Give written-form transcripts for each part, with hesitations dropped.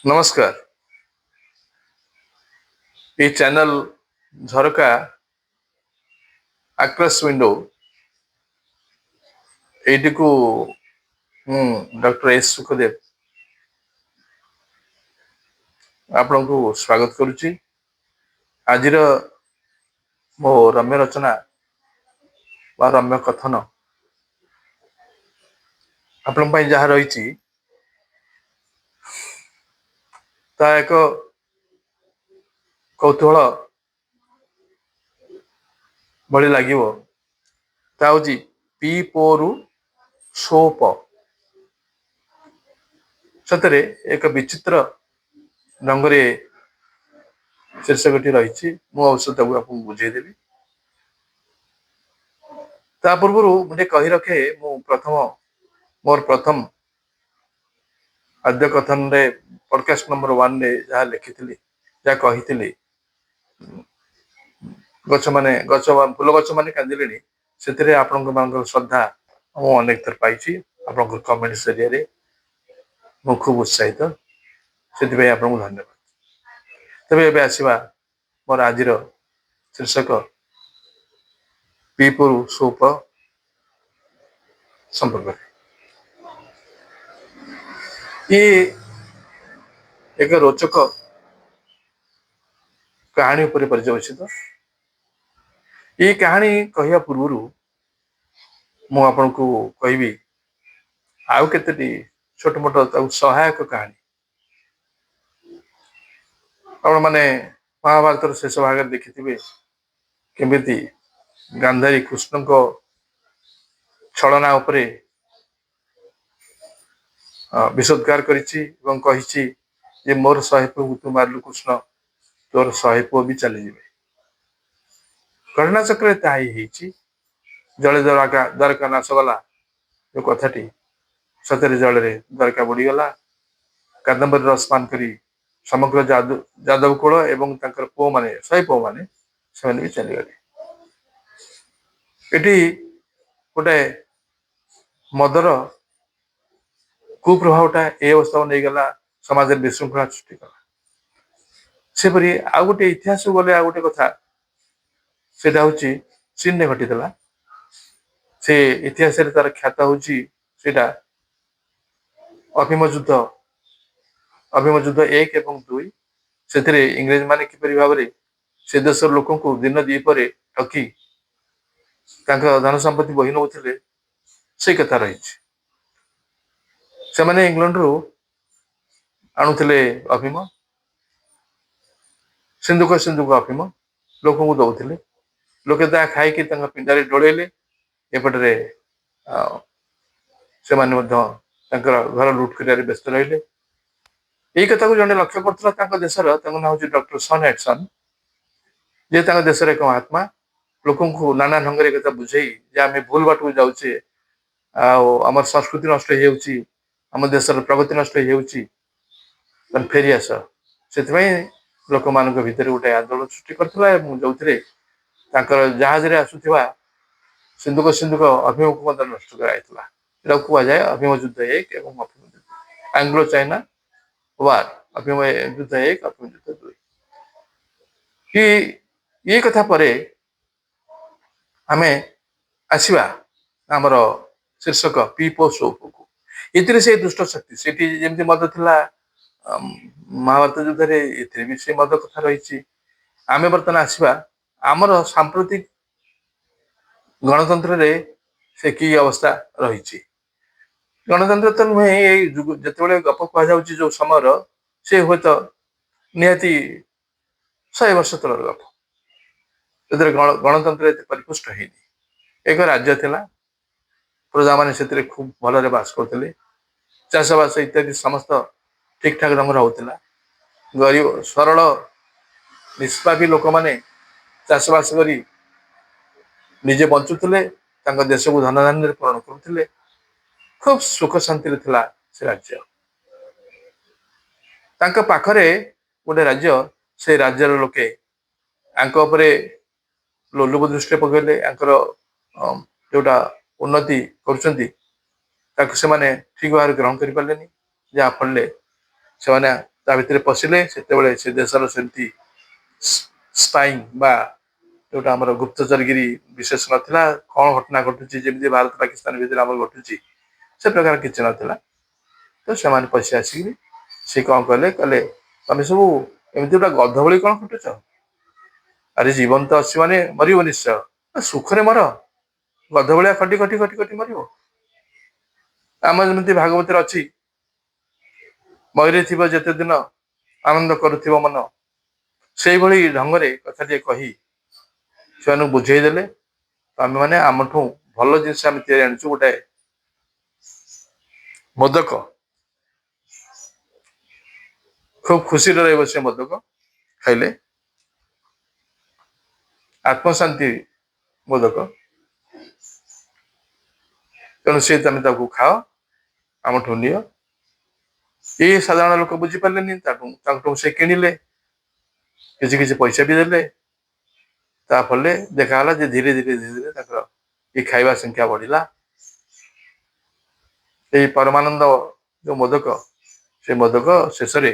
नमस्कार। ये channel झरका across window eighty को डॉक्टर एस सुखदेव आपण को स्वागत करुच्ची। आज मो रम्य रचना व रम्य कथन आपण जहाँ रही एक कौतूहल भली लगे हूँ पी पोरु सोप सतरे एक विचित्र ढंग से शीर्षकटी रही औषध को आपको बुझेदेवी। ता पूर्व मुझे कही रखे मोर प्रथम आद्य कथन रे पॉडकास्ट नंबर 1 रे जहाँ लिखी जहाँ कही गच माने गच फूल गच माने कांदिले से आपण श्रद्धा मु अनेक थर पाई आपण कमेंट जरिए मु खूब उत्साहित से आपको धन्यवाद। तेरे एवं आसवा मोर आज शीर्षक पीपुर सोप संपर्क ये एक रोचक कहानी पर पर्यवेसित। ये कहानी कहया पूर्व मु आपन को कहबी आउ केतटी छोट मोट सहायक कहानी आपण माने महाभारत शेष भाग देखिथिबे केमिति गांधारी कृष्ण को छलना उपरे विषोद्गार कही जे मोर 100 पुओ तू मारलु कृष्ण तोर 100 पुओ भी चली घटना चक्र ताई जड़े द्वारका नाश गला जो कथाटी सतरे जल द्वारका बुड़ीगला कादम्बरी रसपान करी समग्र जादव कूल एवं पुओ माने 100 पुओ माने से भी चलीगले। एटी गोटे मदर कुप्रभावटा ये अवस्था नहीं गला समाज विशृंखला सृष्टि कला सेपरी आउ गोटे इतिहास गले आउ गोटे कथा से चीन ने घटी से इतिहास तार ख्यात हूँ अफिम युद्ध 1 एवं 2 से इंग्रेज माने किपरि भाव से देश लोक दिन दीपर ठकी धन संपत्ति बही नौले से कथा रही से माने इंग्लैंड रु आणुले अफिम सिंधुक सिंधुक अफिम लोक दौले लोके ता खाई पिंडारे डोड़े एपटे से घर लुट कर व्यस्त रही। यही कथा को जड़े लक्ष्य कर देशर ना हूँ डॉक्टर सन एटसन जे देशर एक महात्मा लोक नाना ढंग से कथा बुझे आम भूल बाट को जाऊे आम संस्कृति नष्ट होम देशर प्रगति नष्ट हो फेरी आस से लोक मान भर गोटे आंदोलन सृष्टि करता जो जहाज आसुवा सिंधुक सिंधुक अभिमुख नष्ट कराइला कहुए अभिम युद्ध 1 एवं अभिम युद्ध आंग्लो चाइना वार अभिम युद्ध 1 अभिम युद्ध 2 कि ये कथा पर आमे आसवा आमर शीर्षक पीपो सोप को ये से दुष्ट शक्ति से मद थिला महाभारत युद्ध रे भी से मद कथा रही आमे बर्तमान आसवा आमर सांप्रतिक गणतंत्र रे से की अवस्था रही गणतंत्र तो नुहे जिते गप कह जो समय से हे तो निहाती 100 वर्ष तल गप गणतंत्र परिपुष्ट है एक राज्य थिला प्रजा माने से खूब भल बास करते चाषबास इत्यादि समस्त ठीक ठाक ढंग होता गरीब सरल निष्पापी लोक मैंने चाषबास कर निजे बंचुले देश को धन धान्य पूरण करुले खूब सुख शांति थिला से राज्य पाखरे गोटे राज्य से राज्यर लोके आंकरे लोलुप दृष्टि पकड़े जोटा उन्नति कर ठीक भाव ग्रहण कर पारे जहाँफल से ତା ଭିତରେ ପଶିଲେ ସେତେବେଳେ ସେ ଦେଶର ସେମିତି ସ୍ପାଇଂ ବା ଯୋଉଟା ଆମର ଗୁପ୍ତଚରଗିରି ବିଶେଷ ନଥିଲା। କଣ ଘଟଣା ଘଟୁଛି ଯେମିତି ଭାରତ ପାକିସ୍ତାନ ଭିତରେ ଆମର ଘଟୁଛି ସେ ପ୍ରକାର କିଛି ନଥିଲା। ତ ସେମାନେ ପଶି ଆସିକି ସେ କଣ କଲେ କହିଲେ ତମେ ସବୁ ଏମିତି ଗୋଟେ ଗଧ ଭଳି କଣ ଖଟୁଛ? ଆରେ ଜୀବନ ତ ଅଛି ମାନେ ମରିବ ନିଶ୍ଚୟ, ସୁଖରେ ମର, ଗଧ ଭଳିଆ ଖଟି ଖଟି ଖଟି ଖଟି ମରିବ। ଆମର ଯେମିତି ଭାଗବତରେ ଅଛି, ମୟୂରେ ଥିବ ଯେତେ ଦିନ ଆନନ୍ଦ କରୁଥିବ ମନ, ସେଇଭଳି ଢଙ୍ଗରେ କଥାଟିଏ କହି ସେମାନଙ୍କୁ ବୁଝେଇ ଦେଲେ ଆମେ ମାନେ ଆମଠୁ ଭଲ ଜିନିଷ ଆମେ ତିଆରି ଆଣିଛୁ, ଗୋଟେ ମୋଦକ, ଖୁବ ଖୁସିରେ ରହିବ ସେ ମୋଦକ ଖାଇଲେ, ଆତ୍ମଶାନ୍ତି ମୋଦକ, ତେଣୁ ସେ ତମେ ତାକୁ ଖାଅ, ଆମଠୁ ନିଅ। ଏଇ ସାଧାରଣ ଲୋକ ବୁଝିପାରିଲେନି, ତାଙ୍କଠୁ ସେ କିଣିଲେ, କିଛି କିଛି ପଇସା ବି ଦେଲେ। ତା ଫଳରେ ଦେଖାଗଲା ଯେ ଧୀରେ ଧୀରେ ଧୀରେ ଧୀରେ ତାଙ୍କର ଏ ଖାଇବା ସଂଖ୍ୟା ବଢିଲା। ଏଇ ପରମାନନ୍ଦ ଯୋଉ ମୋଦକ, ସେ ମୋଦକ ଶେଷରେ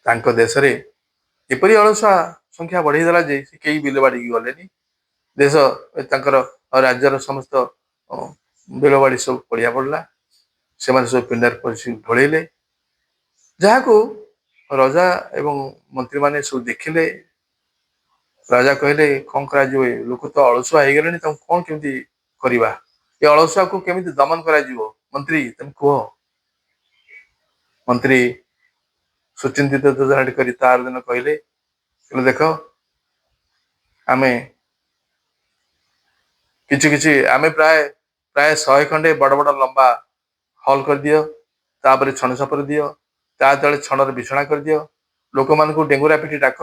ତାଙ୍କ ଦେଶରେ ଏପରି ଅଳସୁଆ ସଂଖ୍ୟା ବଢେଇ ଦେଲା ଯେ ସେ କେହି ବିଲ ବାଡିକି ଗଲେନି। ଦେଶ ତାଙ୍କର ରାଜ୍ୟର ସମସ୍ତ ବିଲ ବାଡି ସବୁ ପଡିଆ ପଡିଲା। ସେମାନେ ସବୁ ପିଣ୍ଡାରେ ପଶି ଢଳେଇଲେ। ଯାହାକୁ ରଜା ଏବଂ ମନ୍ତ୍ରୀମାନେ ସବୁ ଦେଖିଲେ। ରାଜା କହିଲେ କଣ କରାଯିବ, ଲୋକ ତ ଅଳସୁଆ ହେଇଗଲେଣି, ତାଙ୍କୁ କଣ କେମିତି କରିବା, ଏ ଅଳସୁଆକୁ କେମିତି ଦମନ କରାଯିବ, ମନ୍ତ୍ରୀ ତମେ କୁହ। ମନ୍ତ୍ରୀ ସୁଚିନ୍ତିତ ଯୋଜନାଟି କରି ତାର ଦିନ କହିଲେ ଦେଖ ଆମେ କିଛି କିଛି ଆମେ ପ୍ରାୟ 100 ଖଣ୍ଡେ ବଡ ବଡ ଲମ୍ବା ହଲ୍ କରିଦିଅ, ତାପରେ ଛଣ ଛପର ଦିଅ, ତା ତଳେ ଛଣର ବିଛଣା କରିଦିଅ, ଲୋକମାନଙ୍କୁ ଡେଙ୍ଗୁରା ପିଟି ଡାକ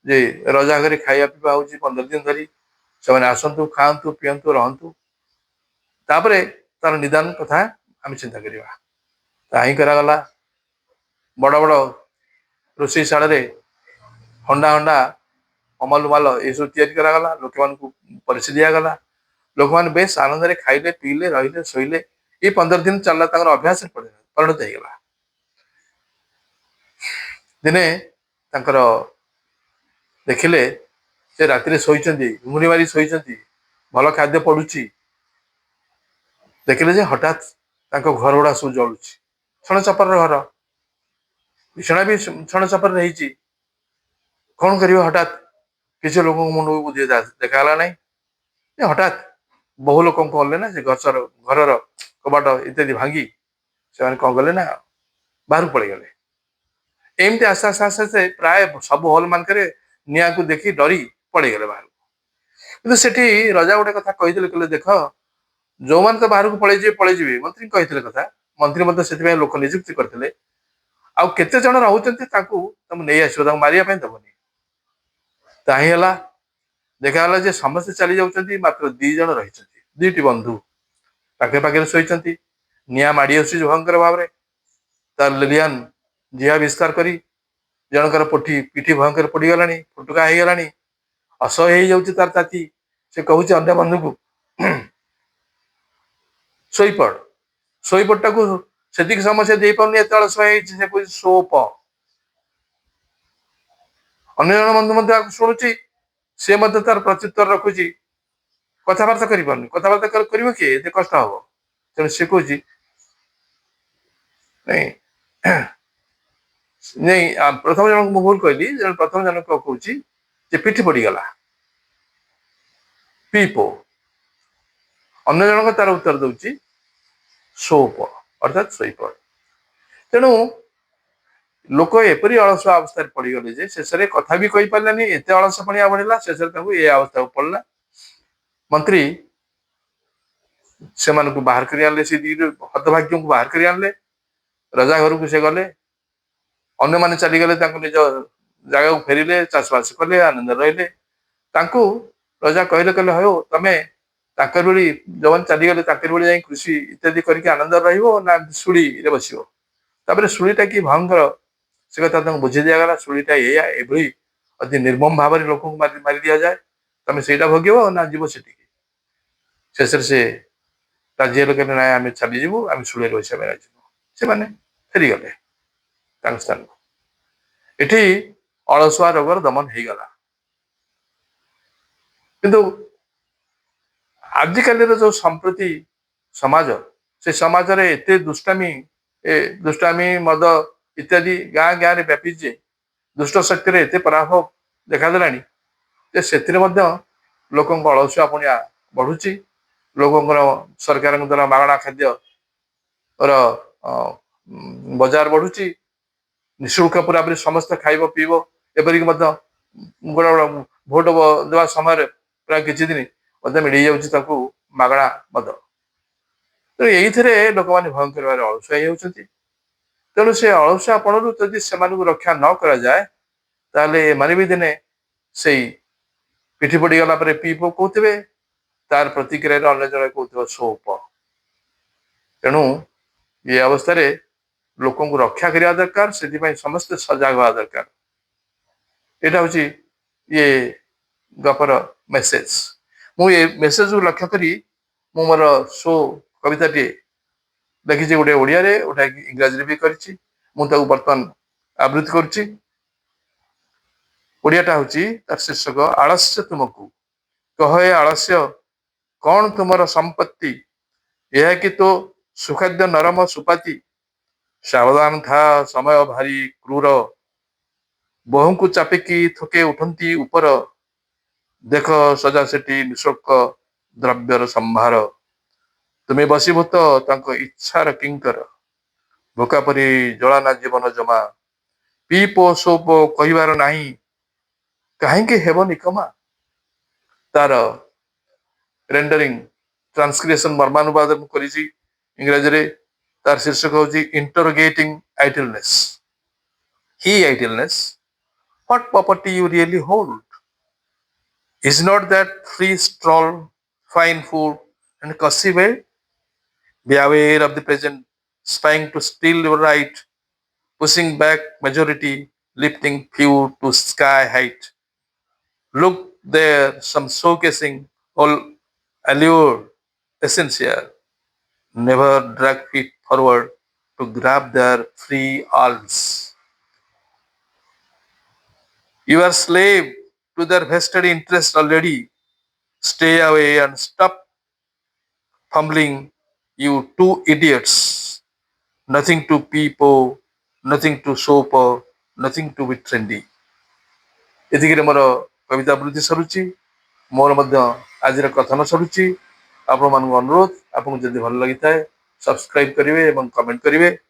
ଯେ ରଜା ଘରେ ଖାଇବା ପିଇବା ହଉଛି 15 ଦିନ ଧରି, ସେମାନେ ଆସନ୍ତୁ, ଖାଆନ୍ତୁ, ପିଅନ୍ତୁ, ରହନ୍ତୁ, ତାପରେ ତାର ନିଦାନ କଥା ଆମେ ଚିନ୍ତା କରିବା। ତାହା ହିଁ କରାଗଲା। ବଡ ବଡ ରୋଷେଇ ଶାଳରେ ହଣ୍ଡା ହଣ୍ଡା ଅମଲ ମାଲ ଏସବୁ ତିଆରି କରାଗଲା, ଲୋକମାନଙ୍କୁ ପରିଚୟ ଦିଆଗଲା। ଲୋକମାନେ ବେଶ ଆନନ୍ଦରେ ଖାଇଲେ, ପିଇଲେ, ରହିଲେ, ଶୋଇଲେ। ଏଇ 15 ଦିନ ଚାଲିଲା, ତାଙ୍କର ଅଭ୍ୟାସରେ ପରିଣତ ହେଇଗଲା। ଦିନେ ତାଙ୍କର ଦେଖିଲେ ସେ ରାତିରେ ଶୋଇଛନ୍ତି, ଘୁମୁରି ମାରି ଶୋଇଛନ୍ତି, ଭଲ ଖାଦ୍ୟ ପଡୁଛି, ଦେଖିଲେ ଯେ ହଠାତ୍ ତାଙ୍କ ଘର ଗୁଡା ସବୁ ଜଳୁଛି। ଛଣ ଛପରର ଘର, ବିଛଣା ବି ଛଣ ଛପରରେ ହେଇଛି। କଣ କରିବ, ହଠାତ୍ କିଛି ଲୋକଙ୍କ ମୁଣ୍ଡକୁ ବୁଦ୍ଧି ଦେଖାଗଲା ନାହିଁ। ହଠାତ୍ ବହୁ ଲୋକ କଣ କଲେ ନା, ସେ ଘରର କବାଟ ଇତ୍ୟାଦି ଭାଙ୍ଗି ସେମାନେ କଣ କଲେ ନା ବାହାରକୁ ପଳେଇଗଲେ। ଏମିତି ଆସ୍ତେ ଆସ୍ତେ ଆସ୍ତେ ଆସ୍ତେ ପ୍ରାୟ ସବୁ ହଲ ମାନଙ୍କରେ ନିଆଁକୁ ଦେଖି ଡରି ପଳେଇଗଲେ ବାହାରକୁ। କିନ୍ତୁ ସେଠି ରଜା ଗୋଟେ କଥା କହିଥିଲେ, କହିଲେ ଦେଖ ଯୋଉମାନେ ତ ବାହାରକୁ ପଳେଇଯିବେ, ମନ୍ତ୍ରୀ କହିଥିଲେ କଥା, ମନ୍ତ୍ରୀ ମଧ୍ୟ ସେଥିପାଇଁ ଲୋକ ନିଯୁକ୍ତି କରିଥିଲେ। ଆଉ କେତେ ଜଣ ରହୁଛନ୍ତି ତାଙ୍କୁ ତମେ ନେଇ ଆସିବ, ତାଙ୍କୁ ମାରିବା ପାଇଁ ଦବନି। ତାହା ହିଁ ହେଲା। ଦେଖାଗଲା ଯେ ସମସ୍ତେ ଚାଲି ଯାଉଛନ୍ତି, ମାତ୍ର 2 ଜଣ ରହିଛନ୍ତି, 2ଟି ବନ୍ଧୁ ପାଖେ ପାଖରେ ଶୋଇଛନ୍ତି। ନିଆଁ ମାଡି ଆସୁଛି ଭୟଙ୍କର ଭାବରେ, ତାର ଲେଲିଆନ ଜିଆ ବିସ୍ତାର କରି ଜଣଙ୍କର ପିଠି ଭୟଙ୍କର ପଡିଗଲାଣି, ଫୁଟୁକା ହେଇଗଲାଣି, ଅସହ୍ୟ ହେଇଯାଉଛି ତାର ତାତି। ସେ କହୁଛି ଅନ୍ୟ ବନ୍ଧୁକୁ ଶୋଇପଡ, ଶୋଇପଡଟାକୁ ସେତିକି ସମୟ ସେ ଦେଇପାରୁନି, ଏତେ ଅଳସୁଆ ହେଇଛି, ସେ କହୁଛି ଶୋପ। ଅନ୍ୟ ଜଣ ବନ୍ଧୁ ମଧ୍ୟ ଶୁଣୁଛି, ସେ ମଧ୍ୟ ତାର ପ୍ରତ୍ୟୁତ୍ତର ରଖୁଛି, କଥାବାର୍ତ୍ତା କରିପାରୁନି। କଥାବାର୍ତ୍ତା କରିବ କିଏ, ଏତେ କଷ୍ଟ ହବ। ତେଣୁ ସେ କହୁଛି ନାଇଁ ନାଇଁ, ପ୍ରଥମ ଜଣଙ୍କୁ ମୁଁ ଭୁଲ କହିଲି, ପ୍ରଥମ ଜଣକ କହୁଛି ଯେ ପିଠି ପଡିଗଲା, ପିଇପୋ। ଅନ୍ୟ ଜଣକ ତାର ଉତ୍ତର ଦଉଛି ଶୋପ, ଅର୍ଥାତ୍ ଶୋଇପଡ। ତେଣୁ ଲୋକ ଏପରି ଅଳସୁଆ ଅବସ୍ଥାରେ ପଡିଗଲେ ଯେ ଶେଷରେ କଥା ବି କହିପାରିଲାନି, ଏତେ ଅଳସ ପଣିଆ ବଢିଲା, ଶେଷରେ ତାଙ୍କୁ ଏ ଅବସ୍ଥାକୁ ପଡିଲା। ମନ୍ତ୍ରୀ ସେମାନଙ୍କୁ ବାହାର କରି ଆଣିଲେ, ସେ ହତଭାଗ୍ୟଙ୍କୁ ବାହାର କରି ଆଣିଲେ। ରଜା ଘରକୁ ସେ ଗଲେ, ଅନ୍ୟମାନେ ଚାଲିଗଲେ, ତାଙ୍କୁ ନିଜ ଜାଗାକୁ ଫେରିଲେ, ଚାଷବାସ କଲେ, ଆନନ୍ଦରେ ରହିଲେ। ତାଙ୍କୁ ରଜା କହିଲେ ହଉ ତମେ ତାଙ୍କର ଭଳି ଯୋଉମାନେ ଚାଲିଗଲେ ତାଙ୍କର ଭଳି ଯାଇ କୃଷି ଇତ୍ୟାଦି କରିକି ଆନନ୍ଦରେ ରହିବ, ନା ଶୁଳିରେ ବସିବ। ତାପରେ ଶୁଳିଟା କି ଭୟଙ୍କର ସେ କଥା ତାଙ୍କୁ ବୁଝେଇ ଦିଆଗଲା। ଶୁଳିଟା ଏଭଳି ଅତି ନିର୍ମମ ଭାବରେ ଲୋକଙ୍କୁ ମାରି ଦିଆଯାଏ, ତମେ ସେଇଟା ଭୋଗିବ ନା ଯିବ ସେଠିକି। ଶେଷରେ ସେ ରାଜି ହେଲେ, କହିଲେ ନାଇଁ ଆମେ ଚାଲିଯିବୁ, ଆମେ ଶୁଳିରେ ବସିବା ପାଇଁ ରାଜି। ସେମାନେ ଫେରିଗଲେ। ତାଙ୍କ ସ୍ଥାନ ଏଠି ଅଳସୁଆ ରୋଗର ଦମନ ହେଇଗଲା। କିନ୍ତୁ ଆଜିକାଲିର ଯୋଉ ସମ୍ପ୍ରତି ସମାଜ, ସେ ସମାଜରେ ଏତେ ଦୁଷ୍ଟାମି ମଦ ଇତ୍ୟାଦି ଗାଁ ଗାଁରେ ବ୍ୟାପିଛି ଯେ ଦୁଷ୍ଟ ଶକ୍ତିରେ ଏତେ ପ୍ରଭାବ ଦେଖାଦେଲାଣି ଯେ ସେଥିରେ ମଧ୍ୟ ଲୋକଙ୍କ ଅଳସୁଆ ପୁଣିଆ ବଢୁଛି। ଲୋକଙ୍କର ସରକାରଙ୍କ ଦ୍ୱାରା ମାଗଣା ଖାଦ୍ୟର ବଜାର ବଢୁଛି। ନିଃଶୁଳ୍କ ପୁରାପୁରି ସମସ୍ତେ ଖାଇବ ପିଇବ। ଏପରିକି ମଧ୍ୟ ଗୋଟେ ଭୋଟ ଦେବା ସମୟରେ ପ୍ରାୟ କିଛି ଦିନ ମଧ୍ୟ ମିଳିଯାଉଛି ତାକୁ ମାଗଣା ମଦ। ତେଣୁ ଏଇଥିରେ ଲୋକମାନେ ଭୟଙ୍କର ଭାବରେ ଅଳସୁଆ ହେଇଯାଉଛନ୍ତି। ତେଣୁ ସେ ଅଳସୁଆପଣରୁ ଯଦି ସେମାନଙ୍କୁ ରକ୍ଷା ନ କରାଯାଏ ତାହେଲେ ଏମାନେ ବି ଦିନେ ସେଇ ପିଠି ପଡିଗଲା ପରେ ପିଇ ପକଉଥିବେ, ତାର ପ୍ରତିକ୍ରିୟାରେ ଅନ୍ୟ ଜଣେ କହୁଥିବ ସୋପ। ତେଣୁ ଏ ଅବସ୍ଥାରେ ଲୋକଙ୍କୁ ରକ୍ଷା କରିବା ଦରକାର। ସେଥିପାଇଁ ସମସ୍ତେ ସଜାଗ ହବା ଦରକାର। ଏଇଟା ହଉଛି ଇଏ ଗପର ମେସେଜ। ମୁଁ ଏ ମେସେଜକୁ ଲକ୍ଷ୍ୟ କରି ମୁଁ ମୋର କବିତାଟିଏ ଲେଖିଛି, ଗୋଟେ ଓଡ଼ିଆରେ, ଗୋଟେ ଇଂରାଜୀରେ ବି କରିଛି। ମୁଁ ତାକୁ ବର୍ତ୍ତମାନ ଆବୃତ୍ତି କରୁଛି। ଓଡ଼ିଆଟା ହଉଛି, ତାର ଶୀର୍ଷକ ଆଳସ୍ୟ ତୁମକୁ। କହ ଏ ଆଳସ୍ୟ କଣ ତୁମର ସମ୍ପତ୍ତି, ଏହା କି ତୋ ସୁଖାଦ୍ୟ ନରମ ସୁପାତି। ସାବଧାନ ଥା ସମୟ ଭାରି କ୍ରୂର, ବୋହୂଙ୍କୁ ଚାପିକି ଥୋକେ ଉଠନ୍ତି ଉପର। ଦେଖ ସଜା ସେଠି ନିଃଶୁଳ୍କ ଦ୍ରବ୍ୟର ସମ୍ଭାର। ତୁମେ ବଶୀଭୂତ ତାଙ୍କ ଇଚ୍ଛାର କିଙ୍କର, ଭୋକା ପରି ଜଳାନା ଜୀବନ ଜମା। ପିପୋ ସୋପ କହିବାର ନାହିଁ, କାହିଁକି ହେବ ନିକମା। ତାର ରେଣ୍ଡରିଂ ଟ୍ରାନ୍ସକ୍ରିଏସନ ମର୍ମାନୁବାଦ ମୁଁ କରିଛି ଇଂରାଜୀରେ। ତାର ଶୀର୍ଷକ ହଉଛି ଇଣ୍ଟରୋଗେଟିଂ ଆଇଡଲନେସ। ହି ଆଇଡଲନେସ, what property you really hold? Is not that free stroll, fine food, and cosy bed? Be aware of the present, spying to steal your right, pushing back majority, lifting few to sky height. Look there, some showcasing all allure essential. Never drag feet forward to grab their free alms. You are slave to their vested interest already. Stay away and stop fumbling, you two idiots. Nothing to peep, nothing to soap, nothing to be trendy. ଏତିକିରେ ମୋର କବିତା ଆବୃତ୍ତି ସରୁଛି। ମୋର ମଧ୍ୟ ଆଜିର କଥନ ସରୁଛି। ଆପଣମାନଙ୍କୁ ଅନୁରୋଧ, ଆପଣଙ୍କୁ ଯଦି ଭଲ ଲାଗିଥାଏ ସବସ୍କ୍ରାଇବ କରିବେ ଏବଂ କମେଣ୍ଟ କରିବେ।